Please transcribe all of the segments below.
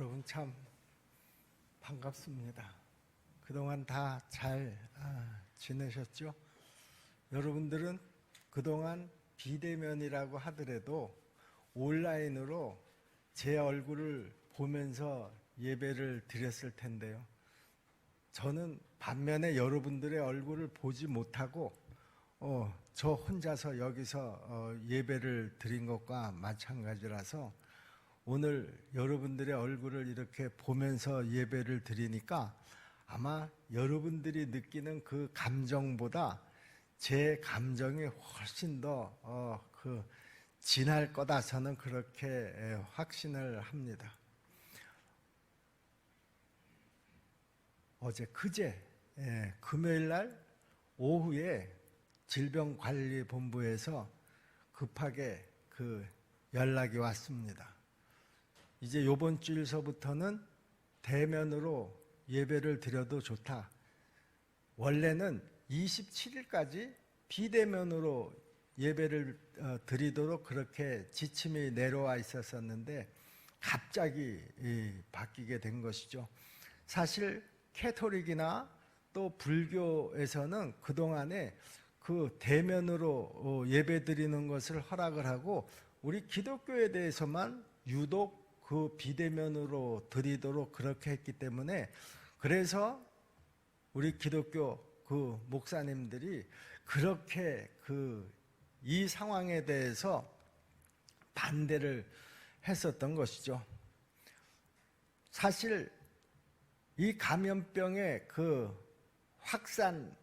여러분 참 반갑습니다. 그동안 다 잘 지내셨죠? 여러분들은 그동안 비대면이라고 하더라도 온라인으로 제 얼굴을 보면서 예배를 드렸을 텐데요. 저는 반면에 여러분들의 얼굴을 보지 못하고 저 혼자서 여기서 예배를 드린 것과 마찬가지라서 오늘 여러분들의 얼굴을 이렇게 보면서 예배를 드리니까 아마 여러분들이 느끼는 그 감정보다 제 감정이 훨씬 더 진할 거다, 저는 그렇게 확신을 합니다. 그제 금요일 날 오후에 질병관리본부에서 급하게 연락이 왔습니다. 이제 이번 주일서부터는 대면으로 예배를 드려도 좋다. 원래는 27일까지 비대면으로 예배를 드리도록 그렇게 지침이 내려와 있었었는데 갑자기 바뀌게 된 것이죠. 사실 캐톨릭이나 또 불교에서는 그동안에 대면으로 예배 드리는 것을 허락을 하고 우리 기독교에 대해서만 유독 비대면으로 드리도록 그렇게 했기 때문에, 그래서 우리 기독교 목사님들이 그렇게 이 상황에 대해서 반대를 했었던 것이죠. 사실 이 감염병의 확산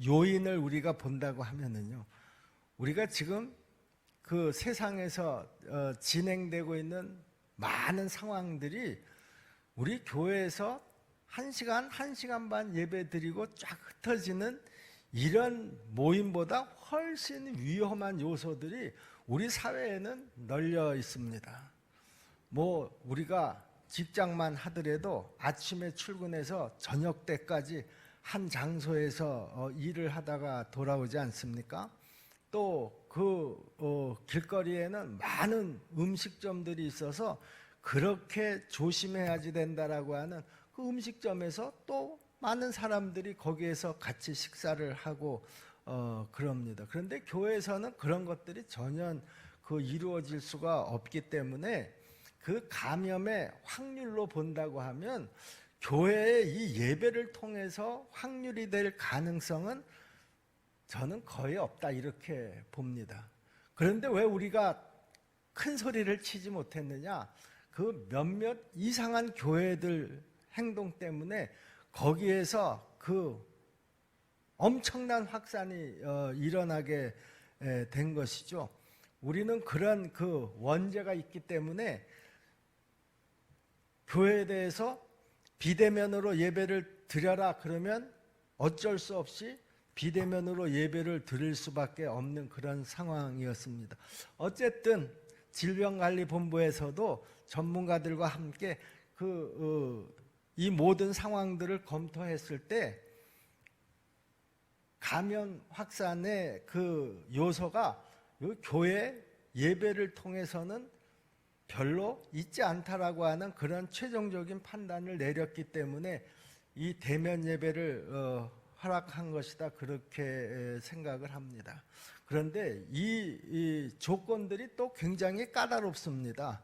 요인을 우리가 본다고 하면은요, 우리가 지금 세상에서 진행되고 있는 많은 상황들이 우리 교회에서 1시간 반 예배 드리고 쫙 흩어지는 이런 모임보다 훨씬 위험한 요소들이 우리 사회에는 널려 있습니다. 우리가 직장만 하더라도 아침에 출근해서 저녁 때까지 한 장소에서 일을 하다가 돌아오지 않습니까? 또 길거리에는 많은 음식점들이 있어서 그렇게 조심해야지 된다라고 하는 음식점에서 또 많은 사람들이 거기에서 같이 식사를 하고 그럽니다. 그런데 교회에서는 그런 것들이 전혀 이루어질 수가 없기 때문에 감염의 확률로 본다고 하면 교회의 이 예배를 통해서 확률이 될 가능성은 저는 거의 없다, 이렇게 봅니다. 그런데 왜 우리가 큰 소리를 치지 못했느냐? 몇몇 이상한 교회들 행동 때문에 거기에서 엄청난 확산이 일어나게 된 것이죠. 우리는 그런 원죄가 있기 때문에 교회에 대해서 비대면으로 예배를 드려라 그러면 어쩔 수 없이 비대면으로 예배를 드릴 수밖에 없는 그런 상황이었습니다. 어쨌든 질병관리본부에서도 전문가들과 함께 이 모든 상황들을 검토했을 때 감염 확산의 요소가 교회 예배를 통해서는 별로 있지 않다라고 하는 그런 최종적인 판단을 내렸기 때문에 이 대면 예배를 허락한 것이다, 그렇게 생각을 합니다. 그런데 이 조건들이 또 굉장히 까다롭습니다.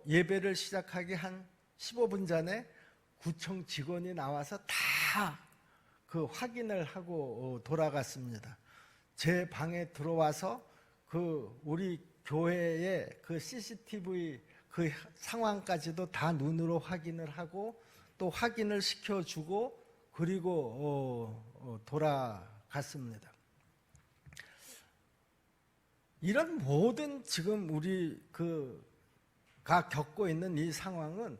예배를 시작하기 한 15분 전에 구청 직원이 나와서 다 확인을 하고 돌아갔습니다. 제 방에 들어와서 우리 교회의 CCTV 상황까지도 다 눈으로 확인을 하고 또 확인을 시켜주고 그리고 돌아갔습니다. 이런 모든 지금 우리가 겪고 있는 이 상황은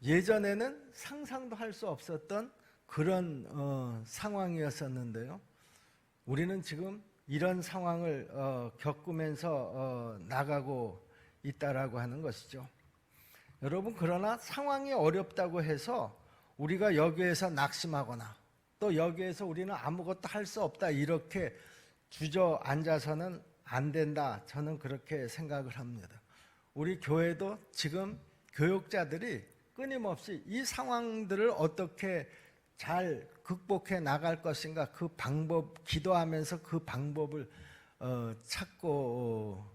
예전에는 상상도 할 수 없었던 그런 상황이었었는데요. 우리는 지금 이런 상황을 겪으면서 나가고 있다라고 하는 것이죠. 여러분, 그러나 상황이 어렵다고 해서 우리가 여기에서 낙심하거나 또 여기에서 우리는 아무것도 할 수 없다, 이렇게 주저앉아서는 안 된다, 저는 그렇게 생각을 합니다. 우리 교회도 지금 교육자들이 끊임없이 이 상황들을 어떻게 잘 극복해 나갈 것인가, 그 방법, 기도하면서 그 방법을 찾고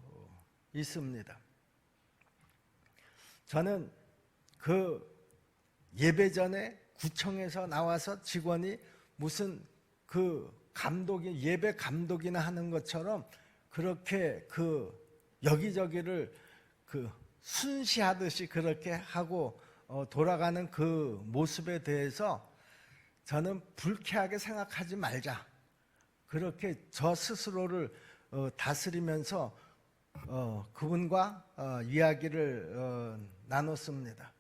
있습니다. 저는 그 예배 전에 구청에서 나와서 직원이 무슨 그 감독이 예배 감독이나 하는 것처럼 그렇게 그 여기저기를 그 순시하듯이 그렇게 하고 돌아가는 그 모습에 대해서 저는 불쾌하게 생각하지 말자. 그렇게 저 스스로를 다스리면서 그분과 이야기를 나눴습니다.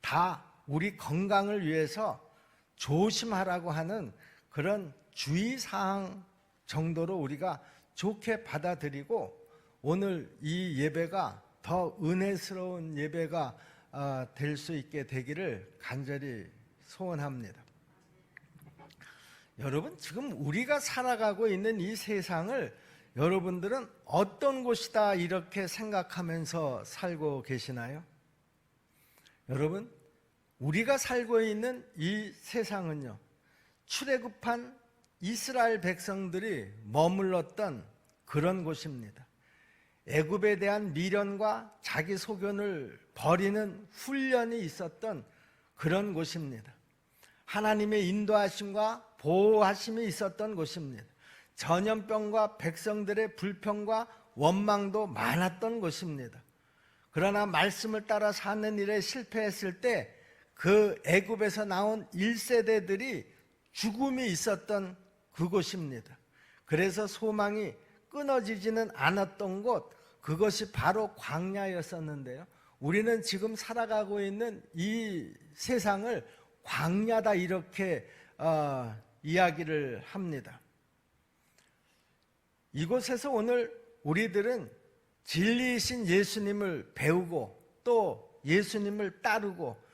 다 우리 건강을 위해서 조심하라고 하는 그런 주의사항 정도로 우리가 좋게 받아들이고 오늘 이 예배가 더 은혜스러운 예배가 될 수 있게 되기를 간절히 소원합니다. 여러분, 지금 우리가 살아가고 있는 이 세상을 여러분들은 어떤 곳이다 이렇게 생각하면서 살고 계시나요? 여러분, 우리가 살고 있는 이 세상은요, 출애굽한 이스라엘 백성들이 머물렀던 그런 곳입니다. 애굽에 대한 미련과 자기 소견을 버리는 훈련이 있었던 그런 곳입니다. 하나님의 인도하심과 보호하심이 있었던 곳입니다. 전염병과 백성들의 불평과 원망도 많았던 곳입니다. 그러나 말씀을 따라 사는 일에 실패했을 때 그 애굽에서 나온 1세대들이 죽음이 있었던 그곳입니다. 그래서 소망이 끊어지지는 않았던 곳, 그것이 바로 광야였었는데요. 우리는 지금 살아가고 있는 이 세상을 광야다 이렇게 이야기를 합니다. 이곳에서 오늘 우리들은 진리이신 예수님을 배우고 또 예수님을 따르고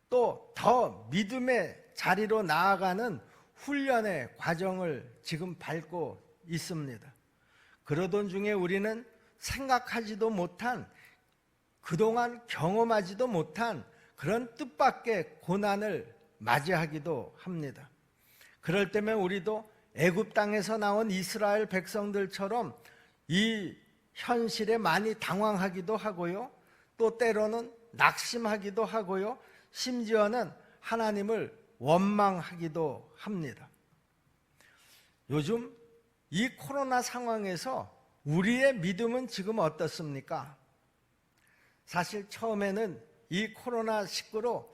또 더 믿음의 자리로 나아가는 훈련의 과정을 지금 밟고 있습니다. 그러던 중에 우리는 생각하지도 못한, 그동안 경험하지도 못한 그런 뜻밖의 고난을 맞이하기도 합니다. 그럴 때면 우리도 애굽 땅에서 나온 이스라엘 백성들처럼 이 현실에 많이 당황하기도 하고요, 또 때로는 낙심하기도 하고요, 심지어는 하나님을 원망하기도 합니다. 요즘 이 코로나 상황에서 우리의 믿음은 지금 어떻습니까? 사실 처음에는 이 코로나19로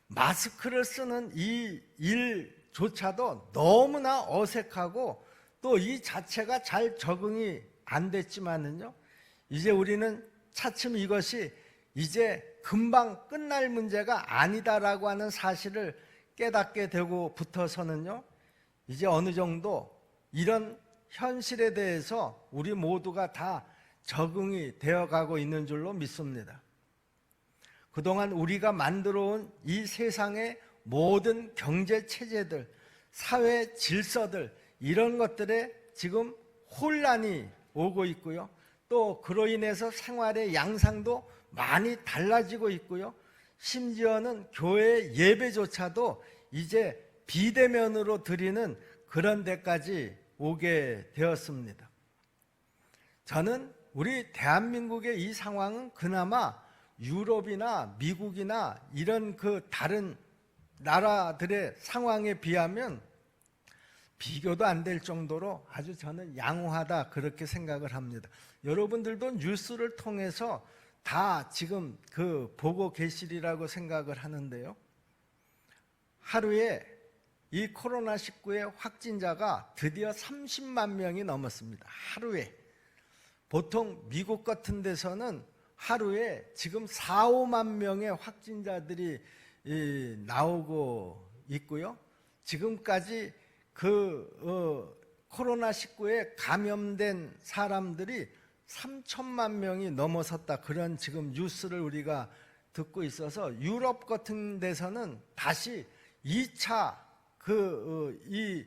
마스크를 쓰는 이 일조차도 너무나 어색하고 또 이 자체가 잘 적응이 안 됐지만은요, 이제 우리는 차츰 이것이 이제 금방 끝날 문제가 아니다라고 하는 사실을 깨닫게 되고부터서는요, 이제 어느 정도 이런 현실에 대해서 우리 모두가 다 적응이 되어가고 있는 줄로 믿습니다. 그동안 우리가 만들어온 이 세상의 모든 경제 체제들, 사회 질서들, 이런 것들에 지금 혼란이 오고 있고요, 또 그로 인해서 생활의 양상도 많이 달라지고 있고요, 심지어는 교회 예배조차도 이제 비대면으로 드리는 그런 데까지 오게 되었습니다. 저는 우리 대한민국의 이 상황은 그나마 유럽이나 미국이나 이런 그 다른 나라들의 상황에 비하면 비교도 안 될 정도로 아주 저는 양호하다 그렇게 생각을 합니다. 여러분들도 뉴스를 통해서 다 지금 그 보고 계시리라고 생각을 하는데요, 하루에 이 코로나19의 확진자가 드디어 30만 명이 넘었습니다. 하루에. 보통 미국 같은 데서는 하루에 지금 4, 5만 명의 확진자들이 나오고 있고요, 지금까지 그 코로나19에 감염된 사람들이 3천만 명이 넘어섰다, 그런 지금 뉴스를 우리가 듣고 있어서 유럽 같은 데서는 다시 2차 이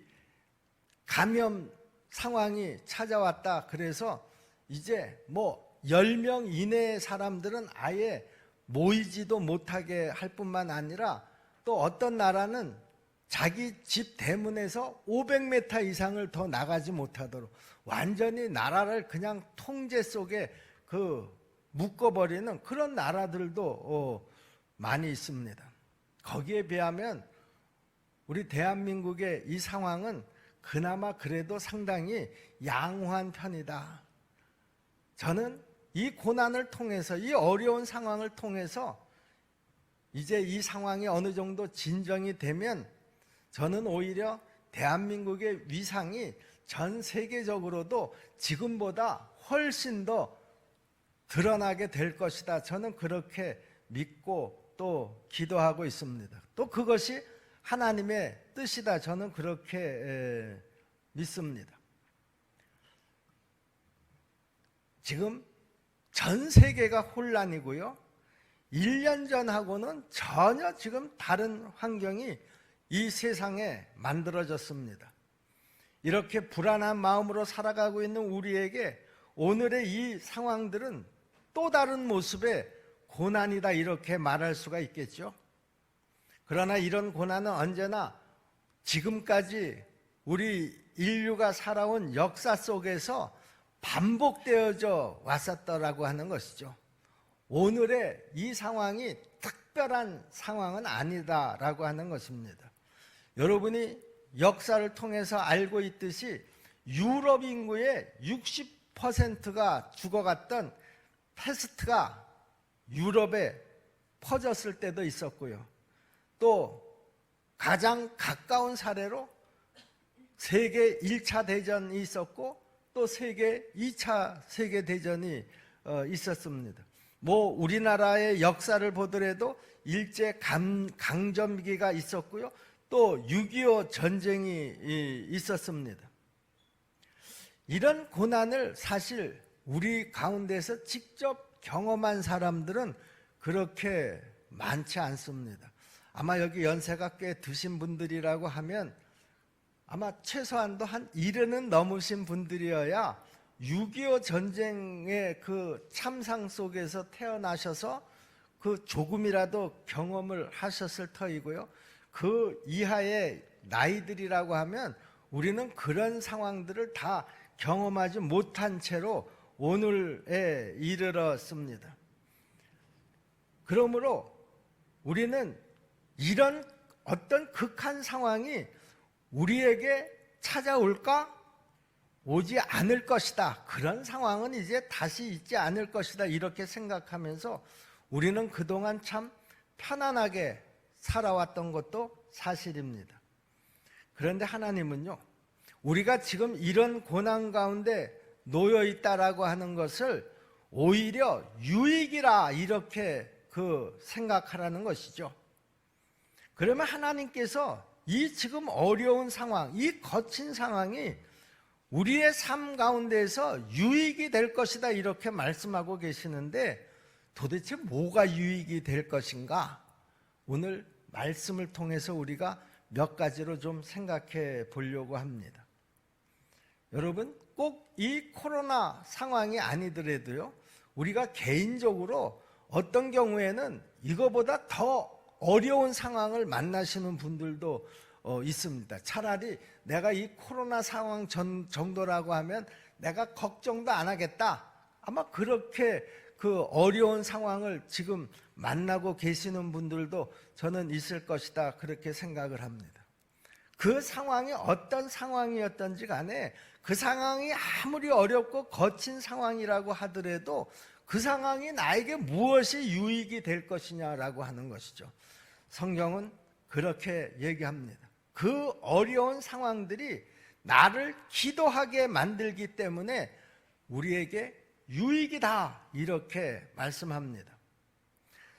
감염 상황이 찾아왔다. 그래서 이제 뭐 10명 이내의 사람들은 아예 모이지도 못하게 할 뿐만 아니라 또 어떤 나라는 자기 집 대문에서 500m 이상을 더 나가지 못하도록 완전히 나라를 그냥 통제 속에 묶어버리는 그런 나라들도 많이 있습니다. 거기에 비하면 우리 대한민국의 이 상황은 그나마 그래도 상당히 양호한 편이다. 저는 이 고난을 통해서, 이 어려운 상황을 통해서 이제 이 상황이 어느 정도 진정이 되면 저는 오히려 대한민국의 위상이 전 세계적으로도 지금보다 훨씬 더 드러나게 될 것이다. 저는 그렇게 믿고 또 기도하고 있습니다. 또 그것이 하나님의 뜻이다. 저는 그렇게 믿습니다. 지금 전 세계가 혼란이고요. 1년 전하고는 전혀 지금 다른 환경이 이 세상에 만들어졌습니다. 이렇게 불안한 마음으로 살아가고 있는 우리에게 오늘의 이 상황들은 또 다른 모습의 고난이다 이렇게 말할 수가 있겠죠. 그러나 이런 고난은 언제나 지금까지 우리 인류가 살아온 역사 속에서 반복되어져 왔었다라고 하는 것이죠. 오늘의 이 상황이 특별한 상황은 아니다라고 하는 것입니다. 여러분이 역사를 통해서 알고 있듯이 유럽 인구의 60%가 죽어갔던 패스트가 유럽에 퍼졌을 때도 있었고요. 또 가장 가까운 사례로 세계 1차 대전이 있었고 또 세계 2차 세계대전이 있었습니다. 우리나라의 역사를 보더라도 일제 강점기가 있었고요. 또 6.25 전쟁이 있었습니다. 이런 고난을 사실 우리 가운데서 직접 경험한 사람들은 그렇게 많지 않습니다. 아마 여기 연세가 꽤 드신 분들이라고 하면 아마 최소한도 한 70은 넘으신 분들이어야 6.25 전쟁의 그 참상 속에서 태어나셔서 그 조금이라도 경험을 하셨을 터이고요. 그 이하의 나이들이라고 하면 우리는 그런 상황들을 다 경험하지 못한 채로 오늘에 이르렀습니다. 그러므로 우리는 이런 어떤 극한 상황이 우리에게 찾아올까? 오지 않을 것이다. 그런 상황은 이제 다시 있지 않을 것이다. 이렇게 생각하면서 우리는 그동안 참 편안하게 살아왔던 것도 사실입니다. 그런데 하나님은요, 우리가 지금 이런 고난 가운데 놓여 있다라고 하는 것을 오히려 유익이라 이렇게 생각하라는 것이죠. 그러면 하나님께서 이 지금 어려운 상황, 이 거친 상황이 우리의 삶 가운데에서 유익이 될 것이다 이렇게 말씀하고 계시는데 도대체 뭐가 유익이 될 것인가? 오늘 말씀을 통해서 우리가 몇 가지로 좀 생각해 보려고 합니다. 여러분, 꼭 이 코로나 상황이 아니더라도요, 우리가 개인적으로 어떤 경우에는 이거보다 더 어려운 상황을 만나시는 분들도 있습니다. 차라리 내가 이 코로나 상황 정도라고 하면 내가 걱정도 안 하겠다. 아마 그렇게 그 어려운 상황을 지금 만나고 계시는 분들도 저는 있을 것이다. 그렇게 생각을 합니다. 그 상황이 어떤 상황이었던지 간에 그 상황이 아무리 어렵고 거친 상황이라고 하더라도 그 상황이 나에게 무엇이 유익이 될 것이냐라고 하는 것이죠. 성경은 그렇게 얘기합니다. 그 어려운 상황들이 나를 기도하게 만들기 때문에 우리에게 유익이다 이렇게 말씀합니다.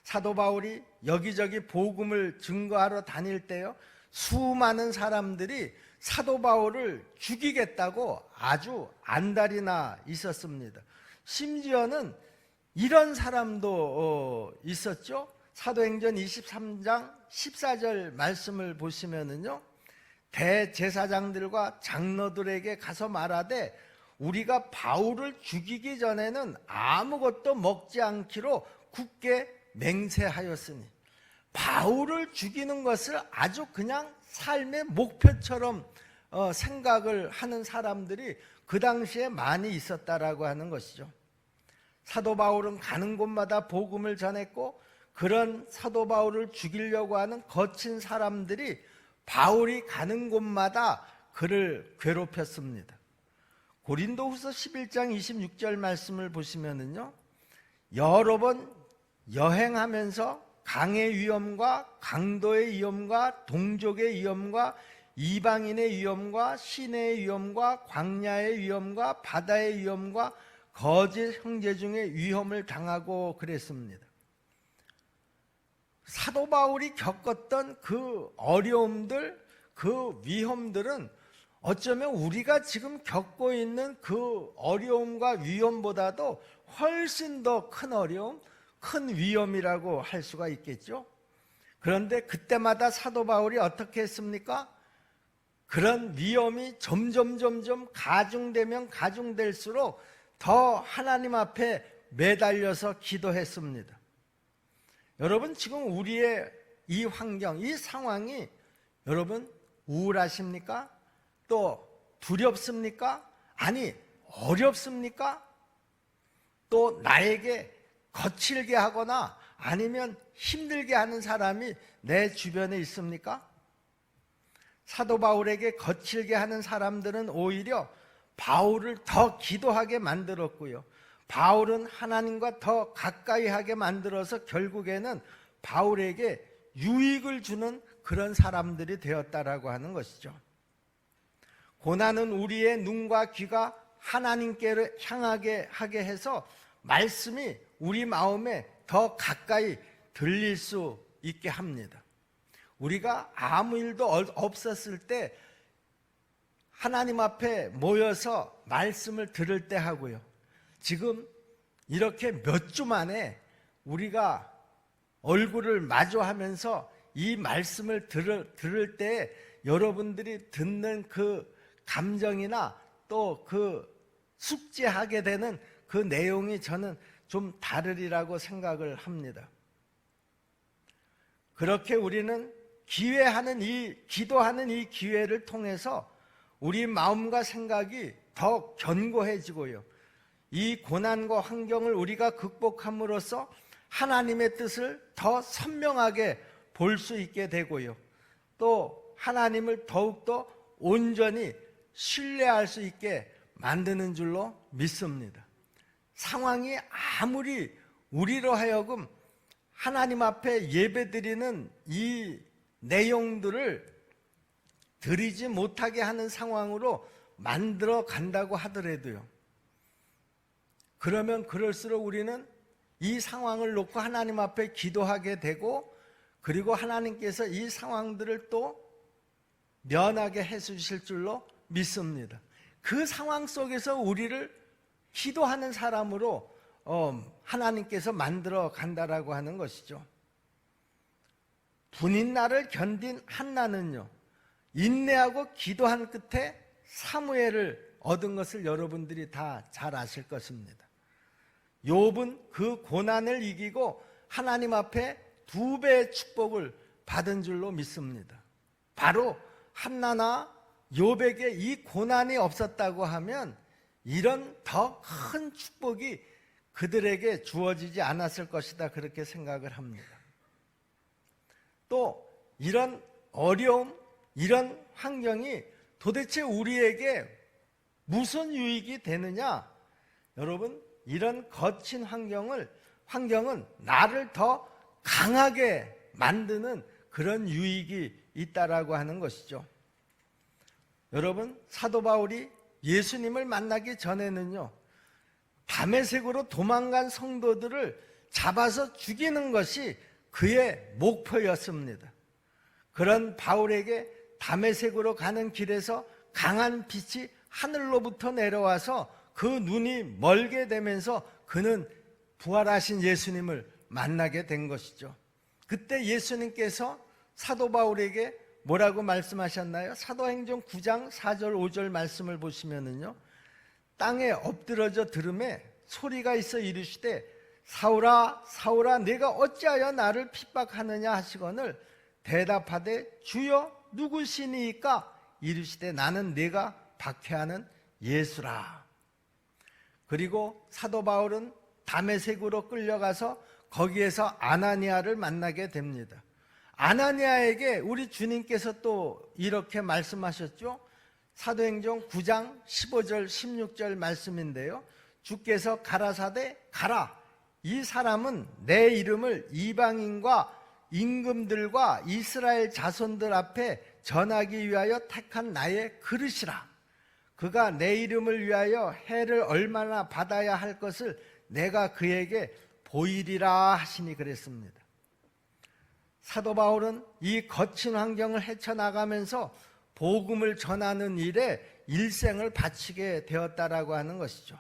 사도 바울이 여기저기 복음을 증거하러 다닐 때요, 수많은 사람들이 사도 바울을 죽이겠다고 아주 안달이나 있었습니다. 심지어는 이런 사람도 있었죠. 사도행전 23장 14절 말씀을 보시면은요, 대제사장들과 장로들에게 가서 말하되 우리가 바울을 죽이기 전에는 아무것도 먹지 않기로 굳게 맹세하였으니, 바울을 죽이는 것을 아주 그냥 삶의 목표처럼 생각을 하는 사람들이 그 당시에 많이 있었다라고 하는 것이죠. 사도 바울은 가는 곳마다 복음을 전했고, 그런 사도 바울을 죽이려고 하는 거친 사람들이 바울이 가는 곳마다 그를 괴롭혔습니다. 고린도후서 11장 26절 말씀을 보시면은요, 여러 번 여행하면서 강의 위험과 강도의 위험과 동족의 위험과 이방인의 위험과 시내의 위험과 광야의 위험과 바다의 위험과 거짓 형제 중에 위험을 당하고 그랬습니다. 사도 바울이 겪었던 그 어려움들, 그 위험들은 어쩌면 우리가 지금 겪고 있는 그 어려움과 위험보다도 훨씬 더 큰 어려움, 큰 위험이라고 할 수가 있겠죠. 그런데 그때마다 사도 바울이 어떻게 했습니까? 그런 위험이 점점 가중되면 가중될수록 더 하나님 앞에 매달려서 기도했습니다. 여러분, 지금 우리의 이 환경, 이 상황이 여러분 우울하십니까? 또 두렵습니까? 아니, 어렵습니까? 또 나에게 거칠게 하거나 아니면 힘들게 하는 사람이 내 주변에 있습니까? 사도 바울에게 거칠게 하는 사람들은 오히려 바울을 더 기도하게 만들었고요, 바울은 하나님과 더 가까이 하게 만들어서 결국에는 바울에게 유익을 주는 그런 사람들이 되었다라고 하는 것이죠. 고난은 우리의 눈과 귀가 하나님께로 향하게 하게 해서 말씀이 우리 마음에 더 가까이 들릴 수 있게 합니다. 우리가 아무 일도 없었을 때 하나님 앞에 모여서 말씀을 들을 때 하고요, 지금 이렇게 몇 주 만에 우리가 얼굴을 마주하면서 이 말씀을 들을 때 여러분들이 듣는 그 감정이나 또 그 숙지하게 되는 그 내용이 저는 좀 다르리라고 생각을 합니다. 그렇게 우리는 기도하는 이 기회를 통해서 우리 마음과 생각이 더 견고해지고요, 이 고난과 환경을 우리가 극복함으로써 하나님의 뜻을 더 선명하게 볼 수 있게 되고요, 또 하나님을 더욱더 온전히 신뢰할 수 있게 만드는 줄로 믿습니다. 상황이 아무리 우리로 하여금 하나님 앞에 예배드리는 이 내용들을 드리지 못하게 하는 상황으로 만들어 간다고 하더라도요, 그러면 그럴수록 우리는 이 상황을 놓고 하나님 앞에 기도하게 되고, 그리고 하나님께서 이 상황들을 또 면하게 해주실 줄로 믿습니다. 그 상황 속에서 우리를 기도하는 사람으로 하나님께서 만들어 간다라고 하는 것이죠. 분인날을 견딘 한나는요, 인내하고 기도한 끝에 사무엘을 얻은 것을 여러분들이 다 잘 아실 것입니다. 욥은 그 고난을 이기고 하나님 앞에 2배의 축복을 받은 줄로 믿습니다. 바로 한나나 욥에게 이 고난이 없었다고 하면 이런 더 큰 축복이 그들에게 주어지지 않았을 것이다, 그렇게 생각을 합니다. 또 이런 어려움, 이런 환경이 도대체 우리에게 무슨 유익이 되느냐? 여러분, 이런 거친 환경은 나를 더 강하게 만드는 그런 유익이 있다라고 하는 것이죠. 여러분, 사도 바울이 예수님을 만나기 전에는요, 다메섹으로 도망간 성도들을 잡아서 죽이는 것이 그의 목표였습니다. 그런 바울에게 다메섹으로 가는 길에서 강한 빛이 하늘로부터 내려와서 그 눈이 멀게 되면서 그는 부활하신 예수님을 만나게 된 것이죠. 그때 예수님께서 사도 바울에게 뭐라고 말씀하셨나요? 사도행전 9장 4절 5절 말씀을 보시면은요, 땅에 엎드러져 들음에 소리가 있어 이르시되 사울아 사울아 내가 어찌하여 나를 핍박하느냐 하시거늘 대답하되 주여 누구시니이까 이르시되 나는 네가 박해하는 예수라. 그리고 사도 바울은 다메섹으로 끌려가서 거기에서 아나니아를 만나게 됩니다. 아나니아에게 우리 주님께서 또 이렇게 말씀하셨죠. 사도행전 9장 15절 16절 말씀인데요. 주께서 가라사대 가라. 이 사람은 내 이름을 이방인과 임금들과 이스라엘 자손들 앞에 전하기 위하여 택한 나의 그릇이라. 그가 내 이름을 위하여 해를 얼마나 받아야 할 것을 내가 그에게 보이리라 하시니 그랬습니다. 사도 바울은 이 거친 환경을 헤쳐나가면서 복음을 전하는 일에 일생을 바치게 되었다라고 하는 것이죠.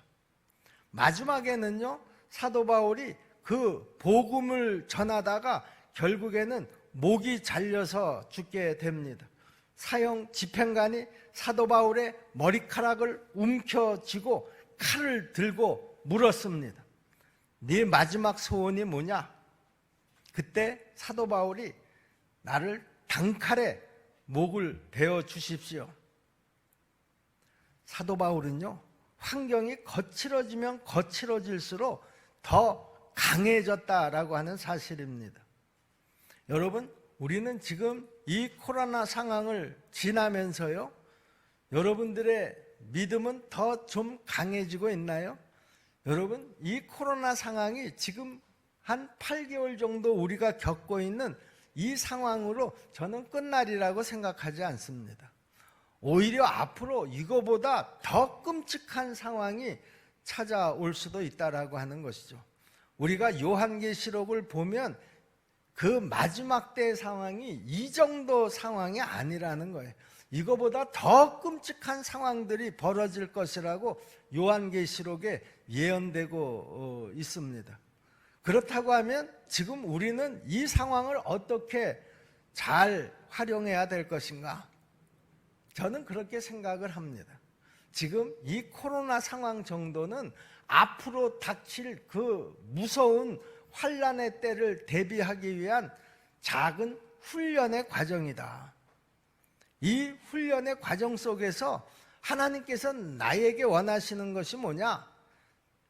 마지막에는요, 사도 바울이 그 복음을 전하다가 결국에는 목이 잘려서 죽게 됩니다. 사형 집행관이 사도 바울의 머리카락을 움켜쥐고 칼을 들고 물었습니다. 네 마지막 소원이 뭐냐? 그때 사도 바울이 나를 단칼에 목을 베어 주십시오. 사도 바울은요, 환경이 거칠어지면 거칠어질수록 더 강해졌다라고 하는 사실입니다. 여러분, 우리는 지금 이 코로나 상황을 지나면서요, 여러분들의 믿음은 더 좀 강해지고 있나요? 여러분, 이 코로나 상황이 지금 한 8개월 정도 우리가 겪고 있는 이 상황으로 저는 끝날이라고 생각하지 않습니다. 오히려 앞으로 이거보다 더 끔찍한 상황이 찾아올 수도 있다라고 하는 것이죠. 우리가 요한계시록을 보면 그 마지막 때의 상황이 이 정도 상황이 아니라는 거예요. 이거보다 더 끔찍한 상황들이 벌어질 것이라고 요한계시록에 예언되고 있습니다. 그렇다고 하면 지금 우리는 이 상황을 어떻게 잘 활용해야 될 것인가? 저는 그렇게 생각을 합니다. 지금 이 코로나 상황 정도는 앞으로 닥칠 그 무서운 환난의 때를 대비하기 위한 작은 훈련의 과정이다. 이 훈련의 과정 속에서 하나님께서 나에게 원하시는 것이 뭐냐?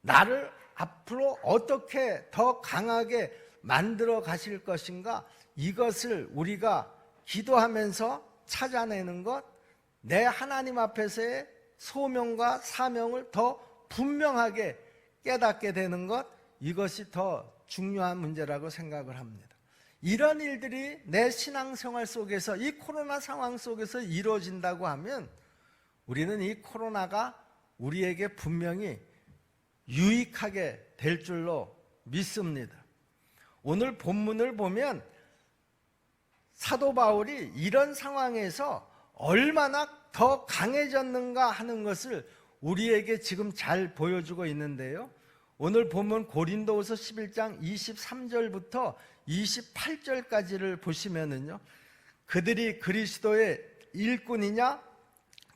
나를 앞으로 어떻게 더 강하게 만들어 가실 것인가? 이것을 우리가 기도하면서 찾아내는 것, 내 하나님 앞에서의 소명과 사명을 더 분명하게 깨닫게 되는 것, 이것이 더 중요한 문제라고 생각을 합니다. 이런 일들이 내 신앙생활 속에서 이 코로나 상황 속에서 이루어진다고 하면 우리는 이 코로나가 우리에게 분명히 유익하게 될 줄로 믿습니다. 오늘 본문을 보면 사도 바울이 이런 상황에서 얼마나 더 강해졌는가 하는 것을 우리에게 지금 잘 보여주고 있는데요. 오늘 본문 고린도후서 11장 23절부터 28절까지를 보시면은요, 그들이 그리스도의 일꾼이냐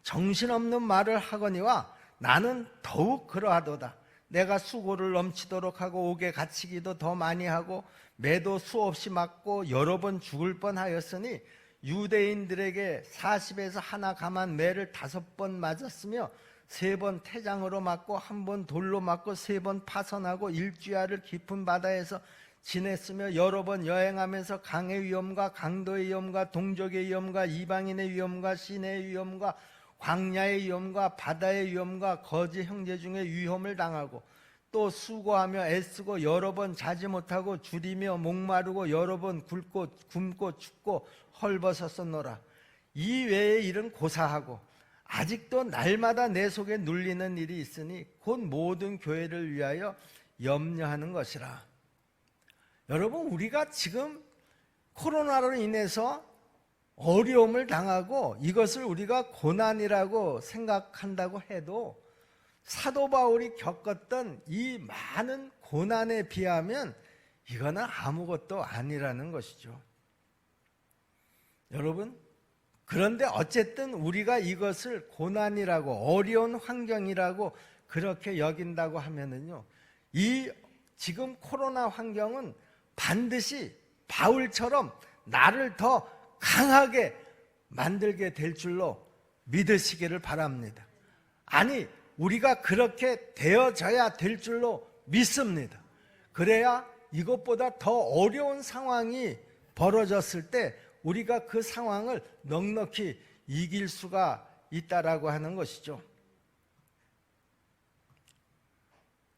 정신없는 말을 하거니와 나는 더욱 그러하도다. 내가 수고를 넘치도록 하고 옥에 갇히기도 더 많이 하고 매도 수없이 맞고 여러 번 죽을 뻔하였으니 유대인들에게 40에서 하나 감한 매를 5번 맞았으며 3번 태장으로 맞고 1번 돌로 맞고 3번 파선하고 일주야를 깊은 바다에서 지냈으며 여러 번 여행하면서 강의 위험과 강도의 위험과 동족의 위험과 이방인의 위험과 시내의 위험과 광야의 위험과 바다의 위험과 거지 형제 중에 위험을 당하고 또 수고하며 애쓰고 여러 번 자지 못하고 줄이며 목마르고 여러 번 굶고 춥고 헐벗었었노라. 이 외의 일은 고사하고 아직도 날마다 내 속에 눌리는 일이 있으니 곧 모든 교회를 위하여 염려하는 것이라. 여러분, 우리가 지금 코로나로 인해서 어려움을 당하고 이것을 우리가 고난이라고 생각한다고 해도 사도 바울이 겪었던 이 많은 고난에 비하면 이거는 아무것도 아니라는 것이죠. 여러분, 그런데 어쨌든 우리가 이것을 고난이라고 어려운 환경이라고 그렇게 여긴다고 하면은요, 이 지금 코로나 환경은 반드시 바울처럼 나를 더 강하게 만들게 될 줄로 믿으시기를 바랍니다. 아니, 우리가 그렇게 되어져야 될 줄로 믿습니다. 그래야 이것보다 더 어려운 상황이 벌어졌을 때 우리가 그 상황을 넉넉히 이길 수가 있다라고 하는 것이죠.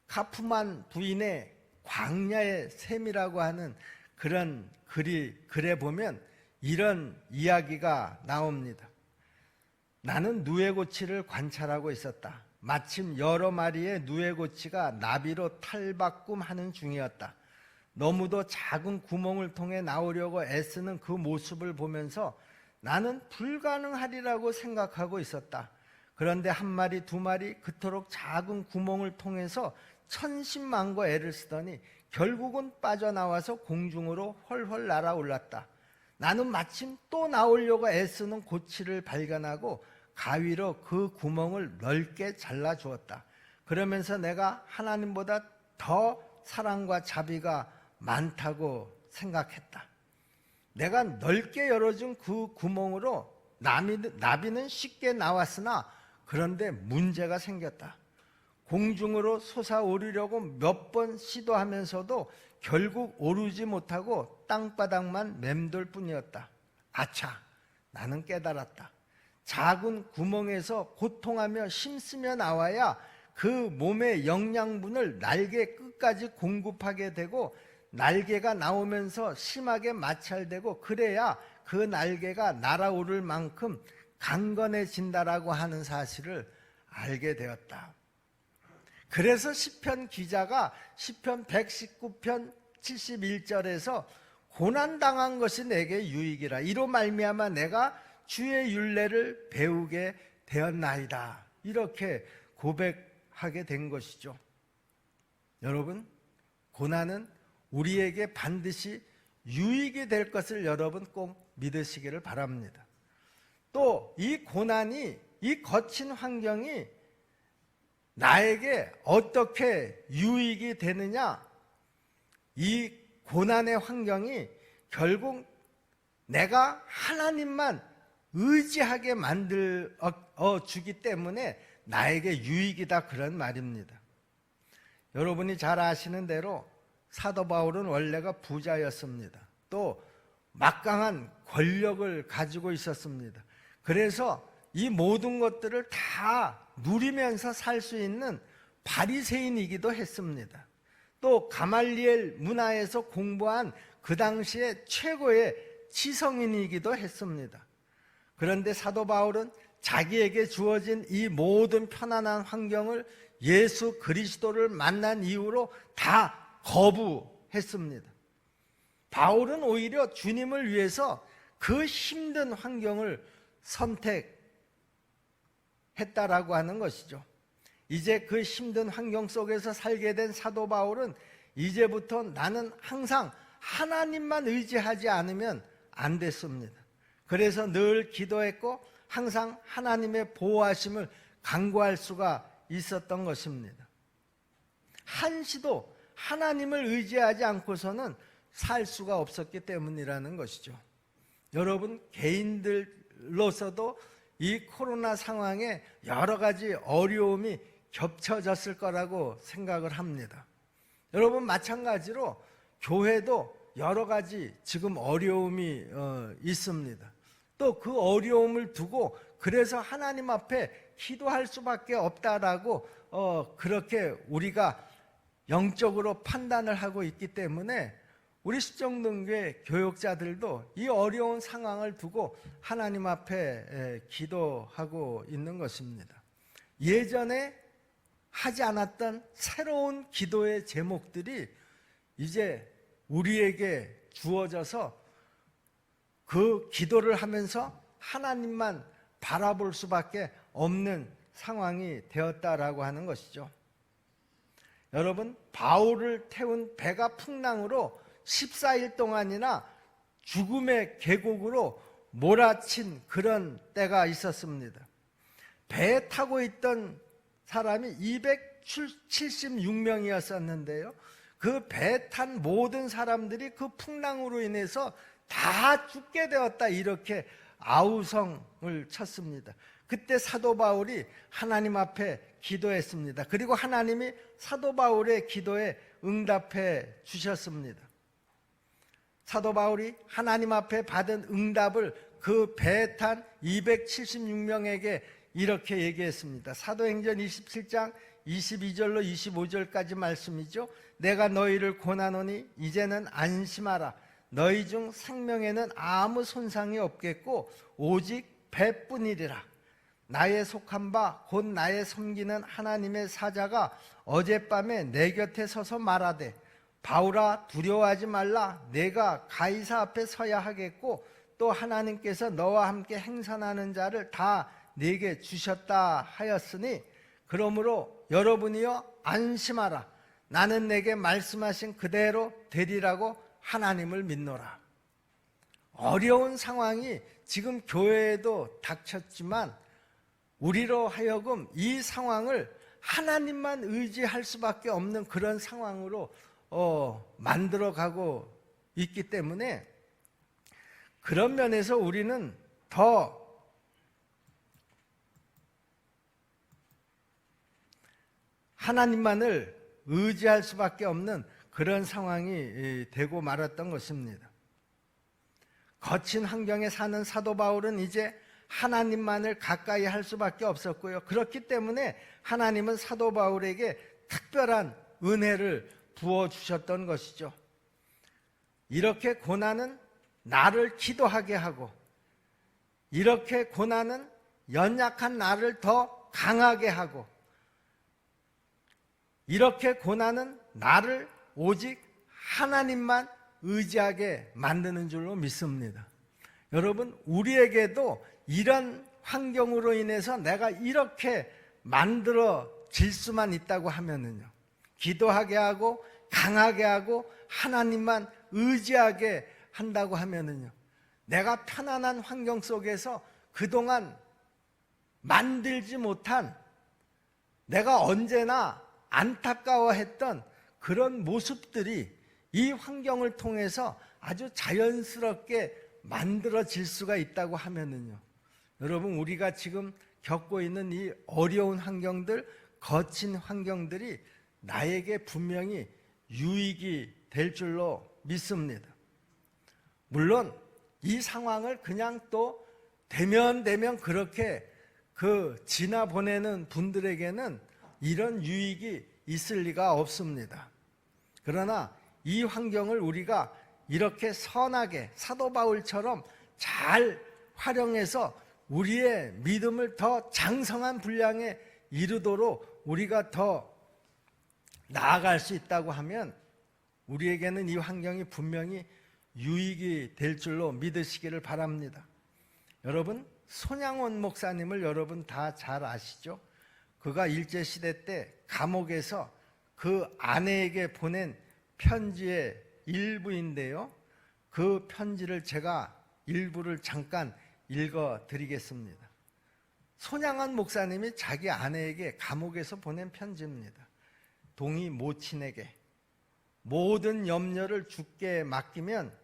카프만 부인의 광야의 샘이라고 하는 그런 글에 보면 이런 이야기가 나옵니다. 나는 누에고치를 관찰하고 있었다. 마침 여러 마리의 누에고치가 나비로 탈바꿈하는 중이었다. 너무도 작은 구멍을 통해 나오려고 애쓰는 그 모습을 보면서 나는 불가능하리라고 생각하고 있었다. 그런데 한 마리, 두 마리 그토록 작은 구멍을 통해서 천신만고 애를 쓰더니 결국은 빠져나와서 공중으로 헐헐 날아올랐다. 나는 마침 또 나오려고 애쓰는 고치를 발견하고 가위로 그 구멍을 넓게 잘라주었다. 그러면서 내가 하나님보다 더 사랑과 자비가 많다고 생각했다. 내가 넓게 열어준 그 구멍으로 나비는 쉽게 나왔으나 그런데 문제가 생겼다. 공중으로 솟아오르려고 몇 번 시도하면서도 결국 오르지 못하고 땅바닥만 맴돌 뿐이었다. 아차, 나는 깨달았다. 작은 구멍에서 고통하며 힘쓰며 나와야 그 몸의 영양분을 날개 끝까지 공급하게 되고 날개가 나오면서 심하게 마찰되고 그래야 그 날개가 날아오를 만큼 강건해진다라고 하는 사실을 알게 되었다. 그래서 시편 기자가 시편 119편 71절에서 고난당한 것이 내게 유익이라 이로 말미암아 내가 주의 율례를 배우게 되었나이다. 이렇게 고백하게 된 것이죠. 여러분, 고난은 우리에게 반드시 유익이 될 것을 여러분 꼭 믿으시기를 바랍니다. 또 이 고난이, 이 거친 환경이 나에게 어떻게 유익이 되느냐? 이 고난의 환경이 결국 내가 하나님만 의지하게 만들어 주기 때문에 나에게 유익이다, 그런 말입니다. 여러분이 잘 아시는 대로 사도 바울은 원래가 부자였습니다. 또 막강한 권력을 가지고 있었습니다. 그래서 이 모든 것들을 다 누리면서 살 수 있는 바리새인이기도 했습니다. 또 가말리엘 문화에서 공부한 그 당시에 최고의 지성인이기도 했습니다. 그런데 사도 바울은 자기에게 주어진 이 모든 편안한 환경을 예수 그리스도를 만난 이후로 다 거부했습니다. 바울은 오히려 주님을 위해서 그 힘든 환경을 선택했다라고 하는 것이죠. 이제 그 힘든 환경 속에서 살게 된 사도 바울은 이제부터 나는 항상 하나님만 의지하지 않으면 안 됐습니다. 그래서 늘 기도했고 항상 하나님의 보호하심을 간구할 수가 있었던 것입니다. 한시도 하나님을 의지하지 않고서는 살 수가 없었기 때문이라는 것이죠. 여러분, 개인들로서도 이 코로나 상황에 여러 가지 어려움이 겹쳐졌을 거라고 생각을 합니다. 여러분, 마찬가지로 교회도 여러 가지 지금 어려움이 있습니다. 또 그 어려움을 두고 그래서 하나님 앞에 기도할 수밖에 없다라고 그렇게 우리가 영적으로 판단을 하고 있기 때문에 우리 십정동교회 교역자들도 이 어려운 상황을 두고 하나님 앞에 기도하고 있는 것입니다. 예전에 하지 않았던 새로운 기도의 제목들이 이제 우리에게 주어져서 그 기도를 하면서 하나님만 바라볼 수밖에 없는 상황이 되었다라고 하는 것이죠. 여러분, 바울을 태운 배가 풍랑으로 14일 동안이나 죽음의 계곡으로 몰아친 그런 때가 있었습니다. 배에 타고 있던 사람이 276명이었었는데요. 그 배 탄 모든 사람들이 그 풍랑으로 인해서 다 죽게 되었다, 이렇게 아우성을 쳤습니다. 그때 사도 바울이 하나님 앞에 기도했습니다. 그리고 하나님이 사도 바울의 기도에 응답해 주셨습니다. 사도 바울이 하나님 앞에 받은 응답을 그 배에 탄 276명에게 이렇게 얘기했습니다. 사도행전 27장 22절로 25절까지 말씀이죠. 내가 너희를 권하노니 이제는 안심하라. 너희 중 생명에는 아무 손상이 없겠고 오직 배뿐이리라. 나의 속한 바 곧 나의 섬기는 하나님의 사자가 어젯밤에 내 곁에 서서 말하되 바울아 두려워하지 말라. 내가 가이사 앞에 서야 하겠고 또 하나님께서 너와 함께 행선하는 자를 다 네게 주셨다 하였으니 그러므로 여러분이여 안심하라. 나는 내게 말씀하신 그대로 되리라고 하나님을 믿노라. 어려운 상황이 지금 교회에도 닥쳤지만 우리로 하여금 이 상황을 하나님만 의지할 수밖에 없는 그런 상황으로 만들어가고 있기 때문에 그런 면에서 우리는 더 하나님만을 의지할 수밖에 없는 그런 상황이 되고 말았던 것입니다. 거친 환경에 사는 사도 바울은 이제 하나님만을 가까이 할 수밖에 없었고요. 그렇기 때문에 하나님은 사도 바울에게 특별한 은혜를 부어주셨던 것이죠. 이렇게 고난은 나를 기도하게 하고 이렇게 고난은 연약한 나를 더 강하게 하고 이렇게 고난은 나를 오직 하나님만 의지하게 만드는 줄로 믿습니다. 여러분, 우리에게도 이런 환경으로 인해서 내가 이렇게 만들어질 수만 있다고 하면은요, 기도하게 하고 강하게 하고 하나님만 의지하게 한다고 하면은요, 내가 편안한 환경 속에서 그동안 만들지 못한, 내가 언제나 안타까워했던 그런 모습들이 이 환경을 통해서 아주 자연스럽게 만들어질 수가 있다고 하면은요, 여러분, 우리가 지금 겪고 있는 이 어려운 환경들, 거친 환경들이 나에게 분명히 유익이 될 줄로 믿습니다. 물론 이 상황을 그냥 또 되면 그렇게 지나보내는 분들에게는 이런 유익이 있을 리가 없습니다. 그러나 이 환경을 우리가 이렇게 선하게 사도 바울처럼 잘 활용해서 우리의 믿음을 더 장성한 분량에 이르도록 우리가 더 나아갈 수 있다고 하면 우리에게는 이 환경이 분명히 유익이 될 줄로 믿으시기를 바랍니다. 여러분, 손양원 목사님을 여러분 다 잘 아시죠? 그가 일제시대 때 감옥에서 그 아내에게 보낸 편지의 일부인데요, 그 편지를 제가 일부를 잠깐 읽어드리겠습니다. 손양원 목사님이 자기 아내에게 감옥에서 보낸 편지입니다. 동이 모친에게 모든 염려를 주께 맡기면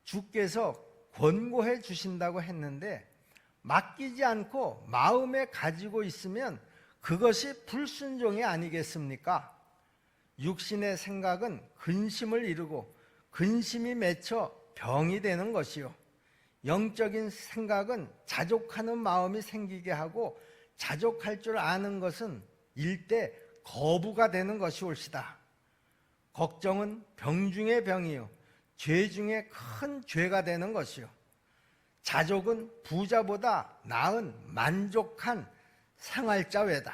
주께서 권고해 주신다고 했는데 맡기지 않고 마음에 가지고 있으면 그것이 불순종이 아니겠습니까? 육신의 생각은 근심을 이루고 근심이 맺혀 병이 되는 것이요, 영적인 생각은 자족하는 마음이 생기게 하고 자족할 줄 아는 것은 일대 거부가 되는 것이 옳시다. 걱정은 병 중의 병이요 죄 중에 큰 죄가 되는 것이요, 자족은 부자보다 나은 만족한 생활자외다.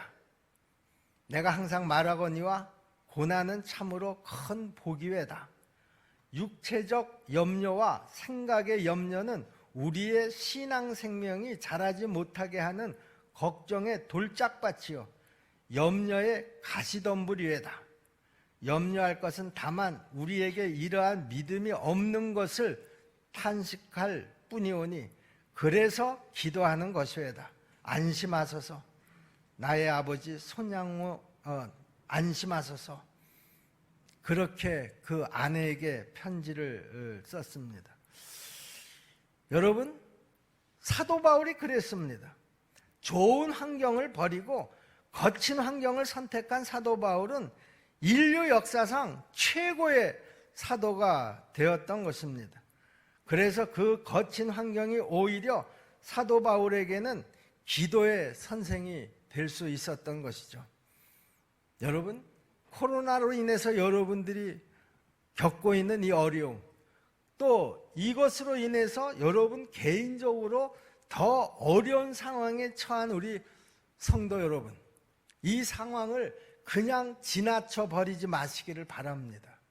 내가 항상 말하거니와 고난은 참으로 큰 복이외다. 육체적 염려와 생각의 염려는 우리의 신앙 생명이 자라지 못하게 하는 걱정의 돌짝밭이요 염려의 가시덤불이외다. 염려할 것은 다만 우리에게 이러한 믿음이 없는 것을 탄식할 뿐이오니 그래서 기도하는 것이외다. 안심하소서. 나의 아버지 손양호 안심하소서, 그렇게 그 아내에게 편지를 썼습니다. 여러분, 사도 바울이 그랬습니다. 좋은 환경을 버리고 거친 환경을 선택한 사도 바울은 인류 역사상 최고의 사도가 되었던 것입니다. 그래서 그 거친 환경이 오히려 사도 바울에게는 기도의 선생이 될 수 있었던 것이죠. 여러분, 코로나로 인해서 여러분들이 겪고 있는 이 어려움, 또 이것으로 인해서 여러분 개인적으로 더 어려운 상황에 처한 우리 성도 여러분, 이 상황을 그냥 지나쳐 버리지 마시기를 바랍니다.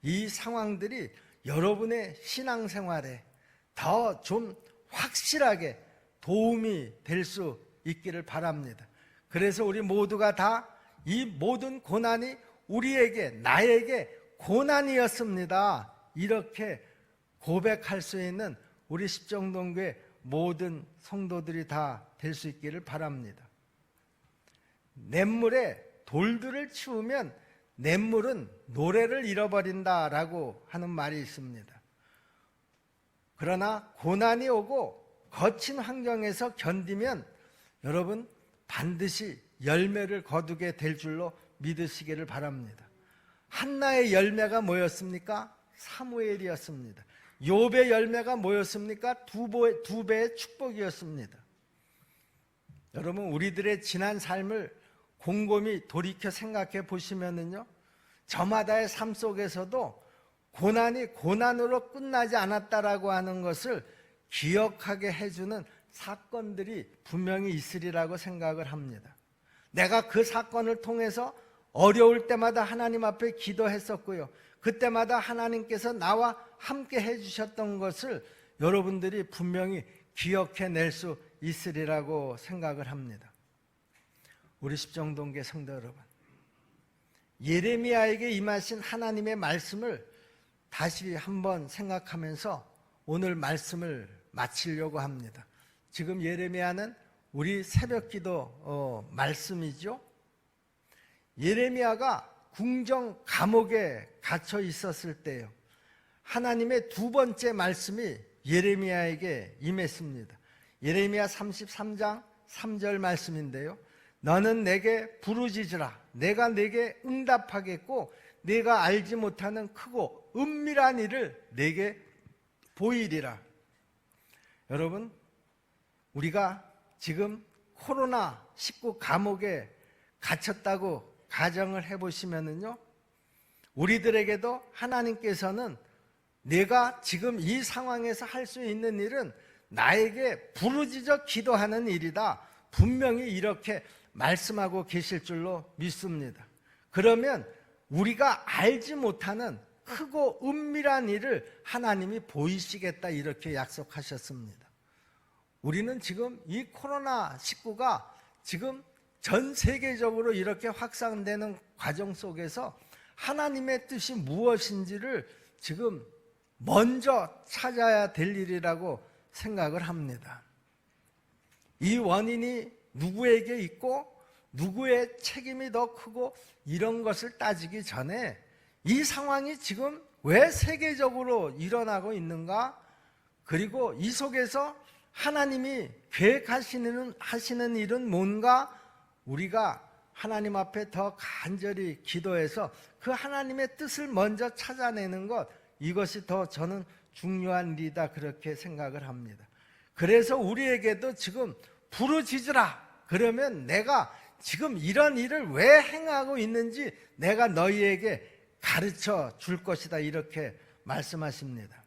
이 상황들이 여러분의 신앙생활에 더 좀 확실하게 도움이 될 수 있기를 바랍니다. 그래서 우리 모두가 다 이 모든 고난이 우리에게, 나에게 고난이었습니다, 이렇게 고백할 수 있는 우리 십정동교회 모든 성도들이 다 될 수 있기를 바랍니다. 냇물에 돌들을 치우면 냇물은 노래를 잃어버린다라고 하는 말이 있습니다. 그러나 고난이 오고 거친 환경에서 견디면 여러분 반드시 열매를 거두게 될 줄로 믿으시기를 바랍니다. 한나의 열매가 뭐였습니까? 사무엘이었습니다. 욥의 열매가 뭐였습니까? 두 배의 축복이었습니다. 여러분, 우리들의 지난 삶을 곰곰이 돌이켜 생각해 보시면은요, 저마다의 삶 속에서도 고난이 고난으로 끝나지 않았다라고 하는 것을 기억하게 해주는 사건들이 분명히 있으리라고 생각을 합니다. 내가 그 사건을 통해서 어려울 때마다 하나님 앞에 기도했었고요, 그때마다 하나님께서 나와 함께 해주셨던 것을 여러분들이 분명히 기억해낼 수 있으리라고 생각을 합니다. 우리 십정동계 성도 여러분, 예레미야에게 임하신 하나님의 말씀을 다시 한번 생각하면서 오늘 말씀을 마치려고 합니다. 지금 예레미야는 우리 새벽기도 말씀이죠. 예레미야가 궁정 감옥에 갇혀 있었을 때요, 하나님의 두 번째 말씀이 예레미야에게 임했습니다. 예레미야 33장 3절 말씀인데요, 너는 내게 부르짖으라, 내가 내게 응답하겠고 내가 알지 못하는 크고 은밀한 일을 내게 보이리라. 여러분, 우리가 지금 코로나19 감옥에 갇혔다고 가정을 해보시면은요, 우리들에게도 하나님께서는 내가 지금 이 상황에서 할 수 있는 일은 나에게 부르짖어 기도하는 일이다, 분명히 이렇게 말씀하고 계실 줄로 믿습니다. 그러면 우리가 알지 못하는 크고 은밀한 일을 하나님이 보이시겠다, 이렇게 약속하셨습니다. 우리는 지금 이 코로나19가 지금 전 세계적으로 이렇게 확산되는 과정 속에서 하나님의 뜻이 무엇인지를 지금 먼저 찾아야 될 일이라고 생각을 합니다. 이 원인이 누구에게 있고 누구의 책임이 더 크고 이런 것을 따지기 전에 이 상황이 지금 왜 세계적으로 일어나고 있는가, 그리고 이 속에서 하나님이 계획하시는 일은 뭔가, 우리가 하나님 앞에 더 간절히 기도해서 그 하나님의 뜻을 먼저 찾아내는 것, 이것이 더 저는 중요한 일이다, 그렇게 생각을 합니다. 그래서 우리에게도 지금 부르짖으라, 그러면 내가 지금 이런 일을 왜 행하고 있는지 내가 너희에게 가르쳐 줄 것이다, 이렇게 말씀하십니다.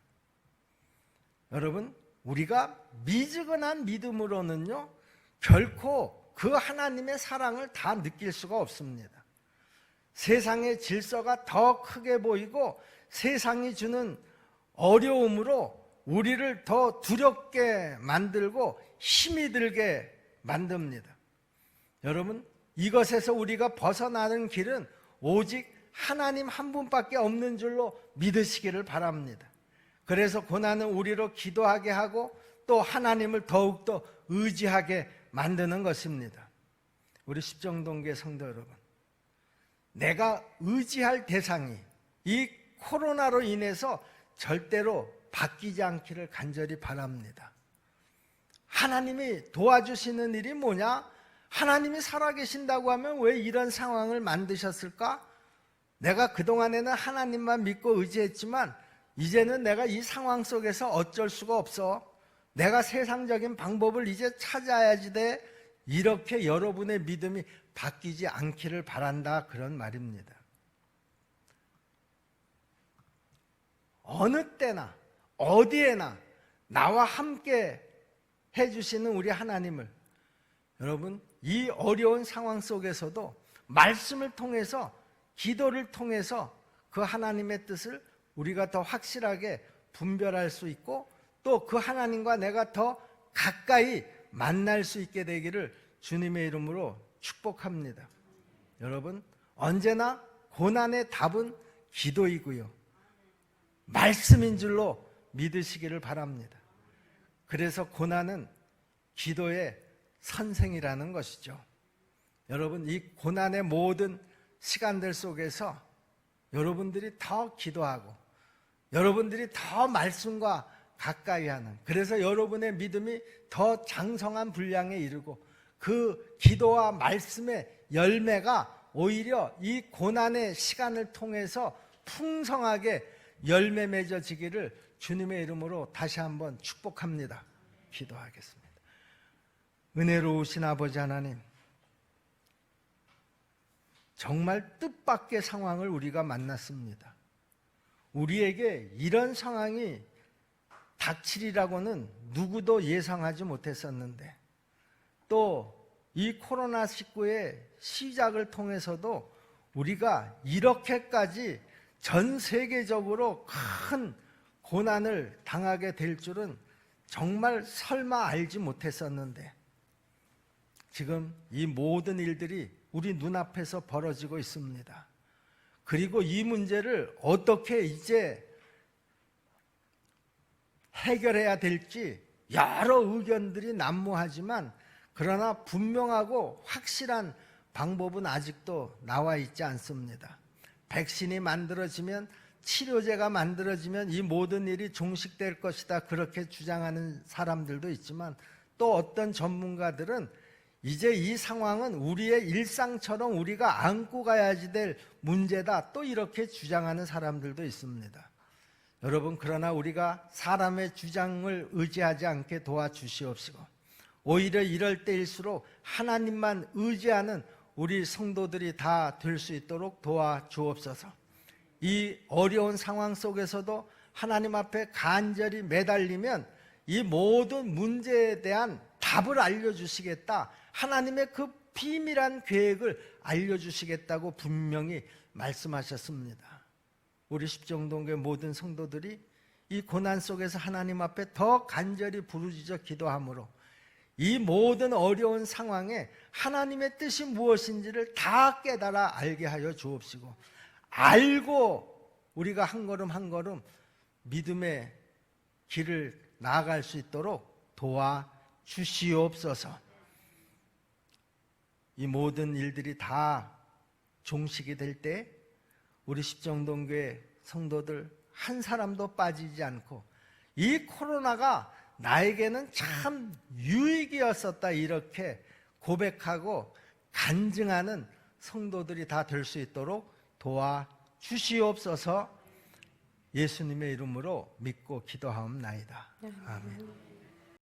여러분, 우리가 미지근한 믿음으로는요 결코 그 하나님의 사랑을 다 느낄 수가 없습니다. 세상의 질서가 더 크게 보이고 세상이 주는 어려움으로 우리를 더 두렵게 만들고 힘이 들게 만듭니다. 여러분, 이것에서 우리가 벗어나는 길은 오직 하나님 한 분밖에 없는 줄로 믿으시기를 바랍니다. 그래서 고난은 우리로 기도하게 하고 또 하나님을 더욱더 의지하게 만드는 것입니다. 우리 십정동교회 성도 여러분, 내가 의지할 대상이 이 코로나로 인해서 절대로 바뀌지 않기를 간절히 바랍니다. 하나님이 도와주시는 일이 뭐냐? 하나님이 살아계신다고 하면 왜 이런 상황을 만드셨을까? 내가 그동안에는 하나님만 믿고 의지했지만 이제는 내가 이 상황 속에서 어쩔 수가 없어. 내가 세상적인 방법을 이제 찾아야지 돼. 이렇게 여러분의 믿음이 바뀌지 않기를 바란다, 그런 말입니다. 어느 때나 어디에나 나와 함께 해주시는 우리 하나님을, 여러분 이 어려운 상황 속에서도 말씀을 통해서, 기도를 통해서 그 하나님의 뜻을 우리가 더 확실하게 분별할 수 있고 또 그 하나님과 내가 더 가까이 만날 수 있게 되기를 주님의 이름으로 축복합니다. 여러분, 언제나 고난의 답은 기도이고요, 말씀인 줄로 믿으시기를 바랍니다. 그래서 고난은 기도의 선생이라는 것이죠. 여러분, 이 고난의 모든 시간들 속에서 여러분들이 더 기도하고 여러분들이 더 말씀과 가까이 하는, 그래서 여러분의 믿음이 더 장성한 분량에 이르고 그 기도와 말씀의 열매가 오히려 이 고난의 시간을 통해서 풍성하게 열매 맺어지기를 주님의 이름으로 다시 한번 축복합니다. 기도하겠습니다. 은혜로우신 아버지 하나님, 정말 뜻밖의 상황을 우리가 만났습니다. 우리에게 이런 상황이 닥치리라고는 누구도 예상하지 못했었는데, 또 이 코로나19의 시작을 통해서도 우리가 이렇게까지 전 세계적으로 큰 고난을 당하게 될 줄은 정말 설마 알지 못했었는데, 지금 이 모든 일들이 우리 눈앞에서 벌어지고 있습니다. 그리고 이 문제를 어떻게 이제 해결해야 될지 여러 의견들이 난무하지만, 그러나 분명하고 확실한 방법은 아직도 나와 있지 않습니다. 백신이 만들어지면, 치료제가 만들어지면 이 모든 일이 종식될 것이다, 그렇게 주장하는 사람들도 있지만, 또 어떤 전문가들은 이제 이 상황은 우리의 일상처럼 우리가 안고 가야지 될 문제다, 또 이렇게 주장하는 사람들도 있습니다. 여러분, 그러나 우리가 사람의 주장을 의지하지 않게 도와주시옵시고, 오히려 이럴 때일수록 하나님만 의지하는 우리 성도들이 다 될 수 있도록 도와주옵소서. 이 어려운 상황 속에서도 하나님 앞에 간절히 매달리면 이 모든 문제에 대한 답을 알려주시겠다, 하나님의 그 비밀한 계획을 알려주시겠다고 분명히 말씀하셨습니다. 우리 십정동교회 모든 성도들이 이 고난 속에서 하나님 앞에 더 간절히 부르짖어 기도함으로 이 모든 어려운 상황에 하나님의 뜻이 무엇인지를 다 깨달아 알게 하여 주옵시고, 알고 우리가 한 걸음 한 걸음 믿음의 길을 나아갈 수 있도록 도와주시옵소서. 이 모든 일들이 다 종식이 될 때 우리 십정동교회 성도들 한 사람도 빠지지 않고 이 코로나가 나에게는 참 유익이었었다, 이렇게 고백하고 간증하는 성도들이 다 될 수 있도록 도와주시옵소서. 예수님의 이름으로 믿고 기도하옵나이다. 아멘.